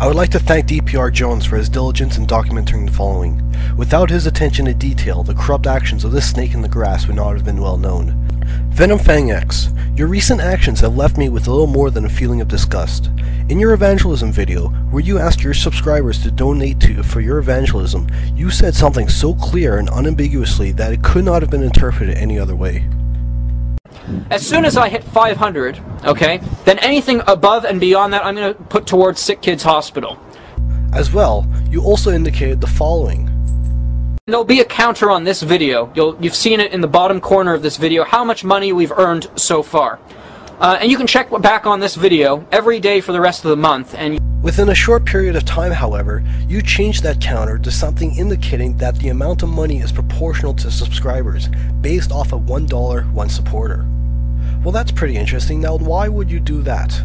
would like to thank DPR Jones for his diligence in documenting the following. Without his attention to detail, the corrupt actions of this snake in the grass would not have been well known. VenomFangX, your recent actions have left me with little more than a feeling of disgust. In your evangelism video, where you asked your subscribers to donate to for your evangelism, you said something so clear and unambiguously that it could not have been interpreted any other way. As soon as I hit 500, okay, then anything above and beyond that I'm going to put towards Sick Kids Hospital. As well, you also indicated the following. There'll be a counter on this video. You've seen it in the bottom corner of this video, how much money we've earned so far. And you can check back on this video every day for the rest of the month. And within a short period of time, however, you changed that counter to something indicating that the amount of money is proportional to subscribers, based off of $1 one supporter. Well, that's pretty interesting. Now, why would you do that?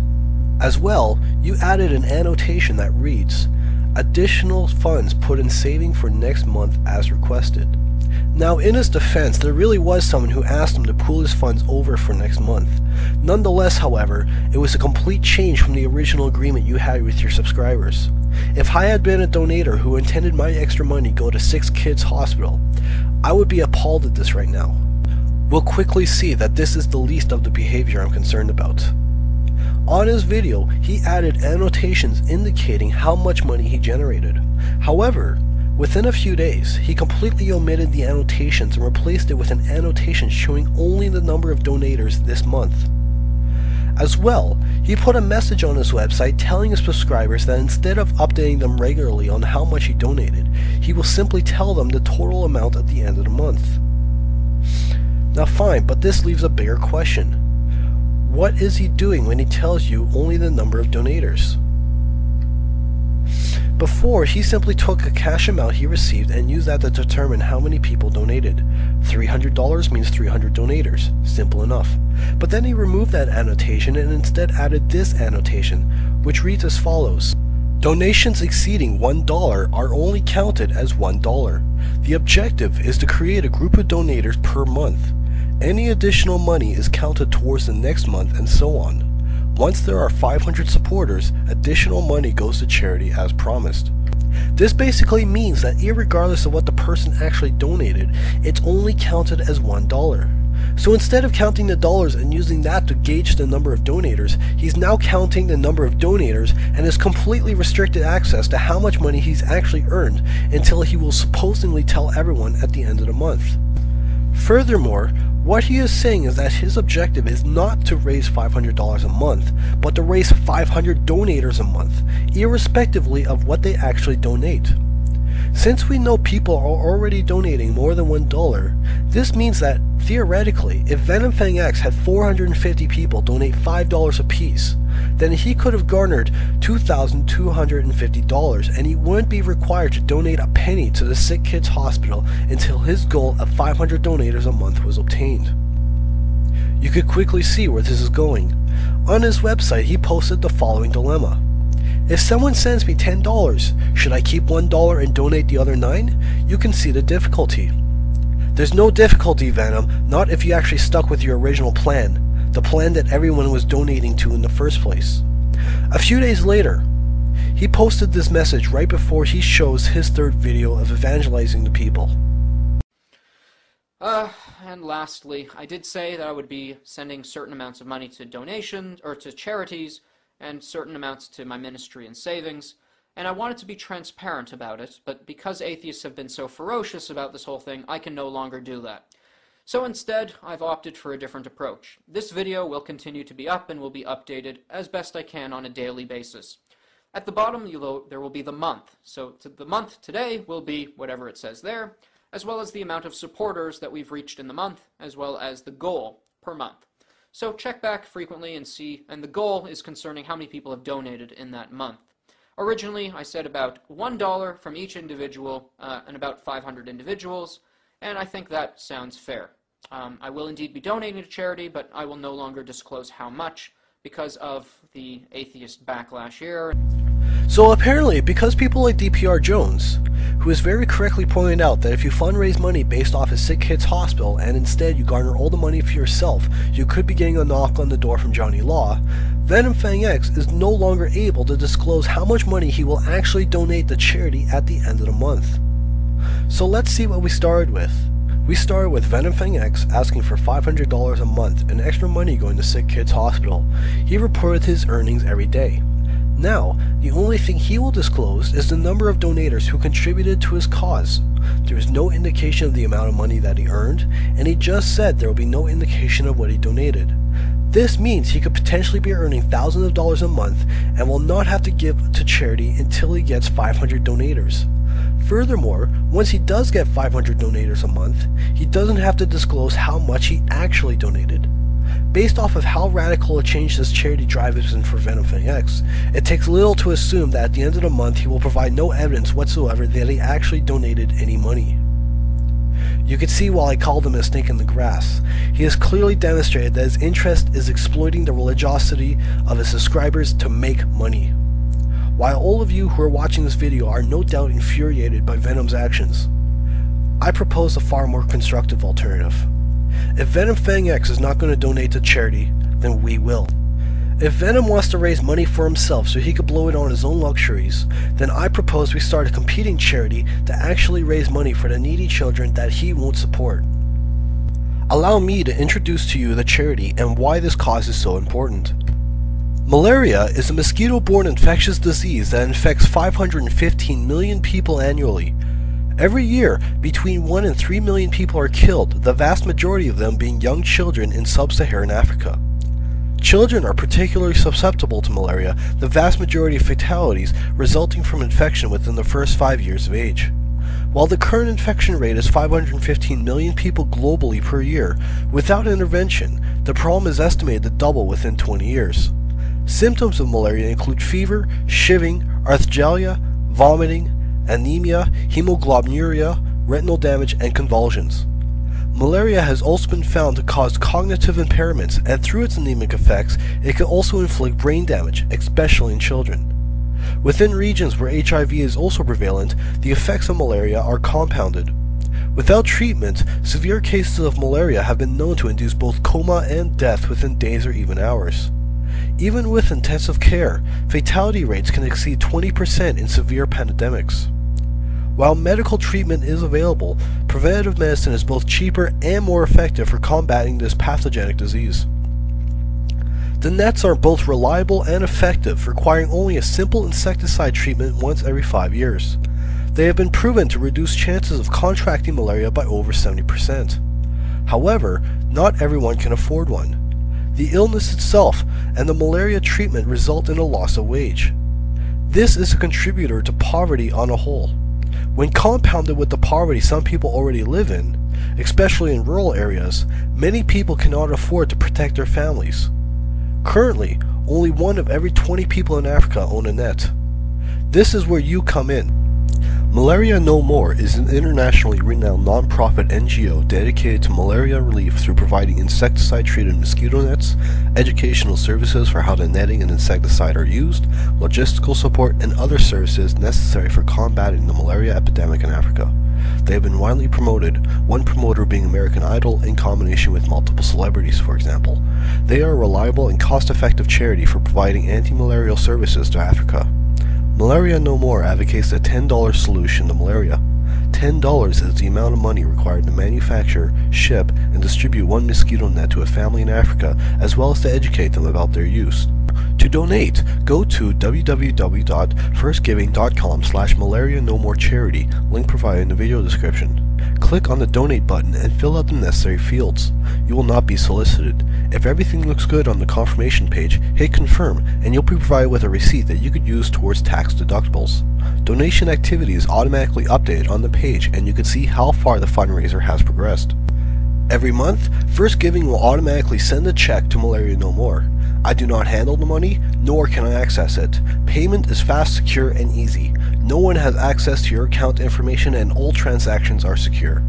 As well, you added an annotation that reads, "Additional funds put in saving for next month as requested." Now, in his defense, there really was someone who asked him to pool his funds over for next month. Nonetheless, however, it was a complete change from the original agreement you had with your subscribers. If I had been a donator who intended my extra money go to Sick Kids Hospital, I would be appalled at this right now. We'll quickly see that this is the least of the behavior I'm concerned about. On his video, he added annotations indicating how much money he generated. However, within a few days, he completely omitted the annotations and replaced it with an annotation showing only the number of donators this month. As well, he put a message on his website telling his subscribers that instead of updating them regularly on how much he donated, he will simply tell them the total amount at the end of the month. Now fine, but this leaves a bigger question. What is he doing when he tells you only the number of donators? Before, he simply took a cash amount he received and used that to determine how many people donated. $300 means 300 donators. Simple enough. But then he removed that annotation and instead added this annotation, which reads as follows. Donations exceeding $1 are only counted as $1. The objective is to create a group of donators per month. Any additional money is counted towards the next month and so on. Once there are 500 supporters, additional money goes to charity as promised. This basically means that irregardless of what the person actually donated, it's only counted as $1. So instead of counting the dollars and using that to gauge the number of donators, he's now counting the number of donators and has completely restricted access to how much money he's actually earned until he will supposedly tell everyone at the end of the month. Furthermore, what he is saying is that his objective is not to raise $500 a month, but to raise 500 donators a month, irrespectively of what they actually donate. Since we know people are already donating more than $1, this means that, theoretically, if VenomFangX had 450 people donate $5 apiece, then he could have garnered $2,250 and he wouldn't be required to donate a penny to the Sick Kids Hospital until his goal of 500 donators a month was obtained. You could quickly see where this is going. On his website, he posted the following dilemma. If someone sends me $10, should I keep $1 and donate the other $9? You can see the difficulty. There's no difficulty, Venom, not if you actually stuck with your original plan, the plan that everyone was donating to in the first place. A few days later, he posted this message right before he shows his third video of evangelizing the people. And lastly, I did say that I would be sending certain amounts of money to donations, or to charities, and certain amounts to my ministry and savings, and I wanted to be transparent about it, but because atheists have been so ferocious about this whole thing, I can no longer do that. So instead, I've opted for a different approach. This video will continue to be up and will be updated as best I can on a daily basis. At the bottom, there will be the month, so the month today will be whatever it says there, as well as the amount of supporters that we've reached in the month, as well as the goal per month. So check back frequently and see, and the goal is concerning how many people have donated in that month. Originally, I said about $1 from each individual and about 500 individuals, and I think that sounds fair. I will indeed be donating to charity, but I will no longer disclose how much, because of the atheist backlash here. So apparently, because people like DPR Jones, who has very correctly pointed out that if you fundraise money based off a sick kid's hospital and instead you garner all the money for yourself, you could be getting a knock on the door from Johnny Law, VenomFangX is no longer able to disclose how much money he will actually donate to charity at the end of the month. So let's see what we started with. We started with VenomFangX asking for $500 a month and extra money going to sick kids hospital. He reported his earnings every day. Now, the only thing he will disclose is the number of donators who contributed to his cause. There is no indication of the amount of money that he earned, and he just said there will be no indication of what he donated. This means he could potentially be earning thousands of dollars a month and will not have to give to charity until he gets 500 donators. Furthermore, once he does get 500 donators a month, he doesn't have to disclose how much he actually donated. Based off of how radical a change this charity drive has been for VenomFangX, it takes little to assume that at the end of the month he will provide no evidence whatsoever that he actually donated any money. You can see why I called him a snake in the grass. He has clearly demonstrated that his interest is exploiting the religiosity of his subscribers to make money. While all of you who are watching this video are no doubt infuriated by Venom's actions, I propose a far more constructive alternative. If VenomFangX is not going to donate to charity, then we will. If Venom wants to raise money for himself so he could blow it on his own luxuries, then I propose we start a competing charity to actually raise money for the needy children that he won't support. Allow me to introduce to you the charity and why this cause is so important. Malaria is a mosquito-borne infectious disease that infects 515 million people annually. Every year, between 1 and 3 million people are killed, the vast majority of them being young children in sub-Saharan Africa. Children are particularly susceptible to malaria, the vast majority of fatalities resulting from infection within the first 5 years of age. While the current infection rate is 515 million people globally per year, without intervention, the problem is estimated to double within 20 years. Symptoms of malaria include fever, shivering, arthralgia, vomiting, anemia, hemoglobinuria, retinal damage, and convulsions. Malaria has also been found to cause cognitive impairments, and through its anemic effects, it can also inflict brain damage, especially in children. Within regions where HIV is also prevalent, the effects of malaria are compounded. Without treatment, severe cases of malaria have been known to induce both coma and death within days or even hours. Even with intensive care, fatality rates can exceed 20% in severe pandemics. While medical treatment is available, preventative medicine is both cheaper and more effective for combating this pathogenic disease. The nets are both reliable and effective, requiring only a simple insecticide treatment once every 5 years. They have been proven to reduce chances of contracting malaria by over 70%. However, not everyone can afford one. The illness itself and the malaria treatment result in a loss of wage. This is a contributor to poverty on a whole. When compounded with the poverty some people already live in, especially in rural areas, many people cannot afford to protect their families. Currently, only 1 of every 20 people in Africa own a net. This is where you come in. Malaria No More is an internationally renowned non-profit NGO dedicated to malaria relief through providing insecticide-treated mosquito nets, educational services for how the netting and insecticide are used, logistical support, and other services necessary for combating the malaria epidemic in Africa. They have been widely promoted, one promoter being American Idol in combination with multiple celebrities, for example. They are a reliable and cost-effective charity for providing anti-malarial services to Africa. Malaria No More advocates a $10 solution to malaria. $10 is the amount of money required to manufacture, ship, and distribute 1 mosquito net to a family in Africa, as well as to educate them about their use. To donate, go to www.firstgiving.com/malaria-no-more-charity, link provided in the video description. Click on the donate button and fill out the necessary fields. You will not be solicited. If everything looks good on the confirmation page, hit confirm and you'll be provided with a receipt that you could use towards tax deductibles. Donation activity is automatically updated on the page and you can see how far the fundraiser has progressed. Every month, First Giving will automatically send a check to Malaria No More. I do not handle the money, nor can I access it. Payment is fast, secure, and easy. No one has access to your account information and all transactions are secure.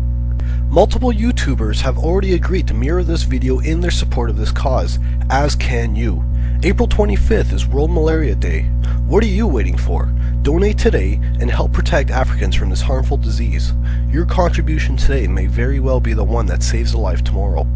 Multiple YouTubers have already agreed to mirror this video in their support of this cause, as can you. April 25th is World Malaria Day. What are you waiting for? Donate today and help protect Africans from this harmful disease. Your contribution today may very well be the one that saves a life tomorrow.